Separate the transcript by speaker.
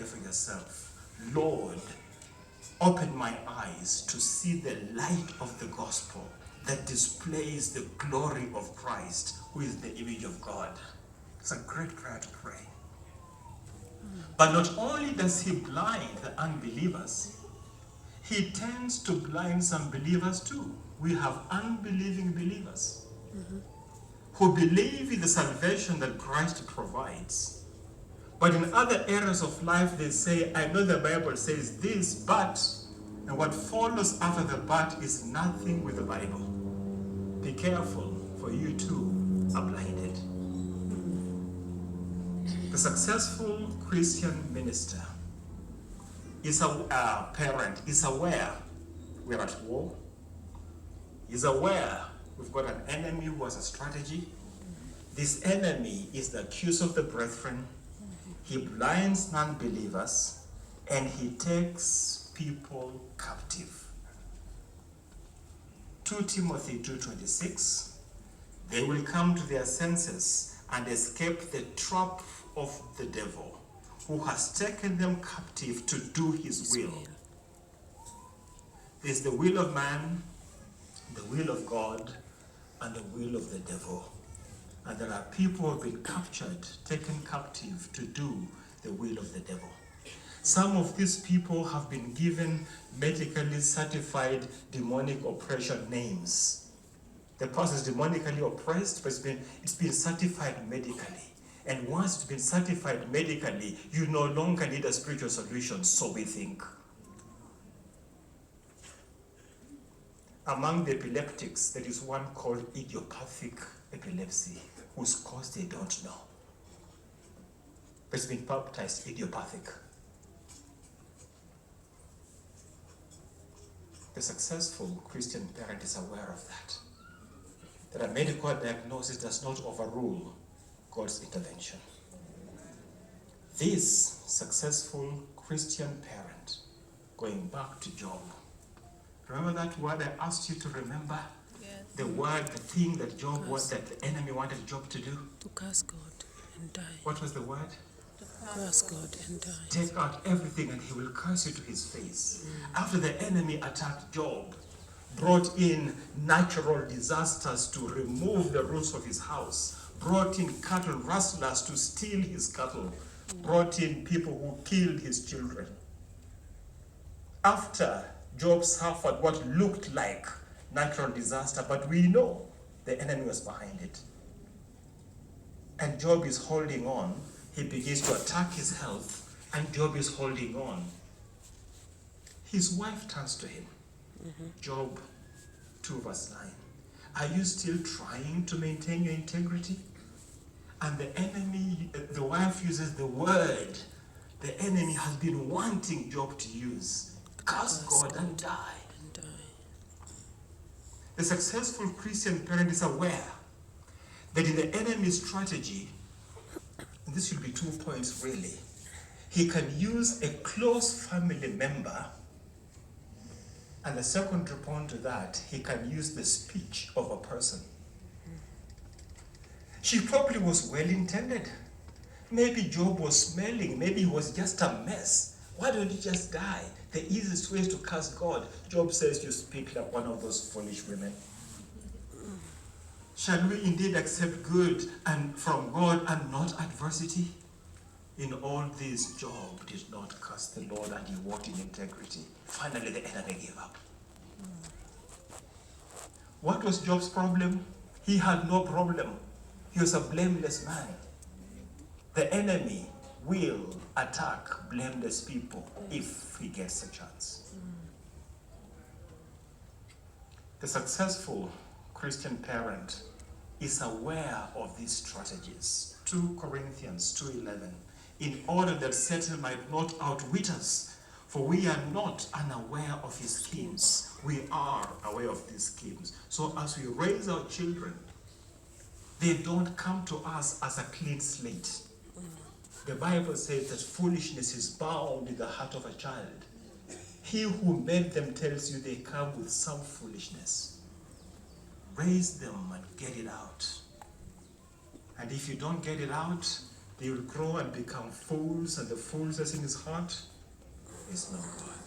Speaker 1: for yourself, Lord, open my eyes to see the light of the gospel that displays the glory of Christ, who is the image of God. It's a great prayer to pray. But not only does he blind the unbelievers, he tends to blind some believers too. We have unbelieving believers who believe in the salvation that Christ provides. But in other areas of life, they say, I know the Bible says this, but, and what follows after the but is nothing with the Bible. Be careful, for you too are blinded. The successful Christian minister is a parent, is aware we're at war, is aware we've got an enemy who has a strategy. This enemy is the accuser of the brethren. He blinds non-believers and he takes people captive. 2 Timothy 2:26, they will come to their senses and escape the trap of the devil, who has taken them captive to do his will. There's the will of man, the will of God, and the will of the devil. And there are people who have been captured, taken captive to do the will of the devil. Some of these people have been given medically certified demonic oppression names. The person is demonically oppressed, but it's been certified medically. And once it's been certified medically, you no longer need a spiritual solution, so we think. Among the epileptics, there is one called idiopathic epilepsy, whose cause they don't know. But it's been baptized idiopathic. The successful Christian parent is aware of that. That a medical diagnosis does not overrule God's intervention. This successful Christian parent, going back to Job, remember that word I asked you to remember?
Speaker 2: Yes.
Speaker 1: The word, the thing that Job was, that the enemy wanted Job to do?
Speaker 3: To curse God and die.
Speaker 1: What was the word?
Speaker 3: Curse God and die.
Speaker 1: Take out everything and he will curse you to his face. After the enemy attacked Job, brought in natural disasters to remove the roofs of his house, brought in cattle rustlers to steal his cattle, brought in people who killed his children. After Job suffered what looked like natural disaster, but we know the enemy was behind it. And Job is holding on. He begins to attack his health, and Job is holding on. His wife turns to him. Job 2 verse 9. Are you still trying to maintain your integrity? And the enemy, the wife uses the word the enemy has been wanting Job to use. Curse God and die. The successful Christian parent is aware that in the enemy's strategy, and this should be 2 points really, he can use a close family member, and the second point to that, he can use the speech of a person. She probably was well intended. Maybe Job was smelling, maybe he was just a mess. Why don't you just die? The easiest way is to curse God. Job says you speak like one of those foolish women. Shall we indeed accept good and from God and not adversity? In all this, Job did not curse the Lord, and he walked in integrity. Finally, the enemy gave up. What was Job's problem? He had no problem. He was a blameless man. The enemy will attack blameless people if he gets a chance. The successful Christian parent is aware of these strategies. 2 Corinthians 2:11. In order that Satan might not outwit us, for we are not unaware of his schemes. We are aware of these schemes. So as we raise our children, they don't come to us as a clean slate. The Bible says that foolishness is bound in the heart of a child. He who made them tells you they come with some foolishness. Raise them and get it out. And if you don't get it out, They will grow and become fools, and the fools that's in his heart is no God.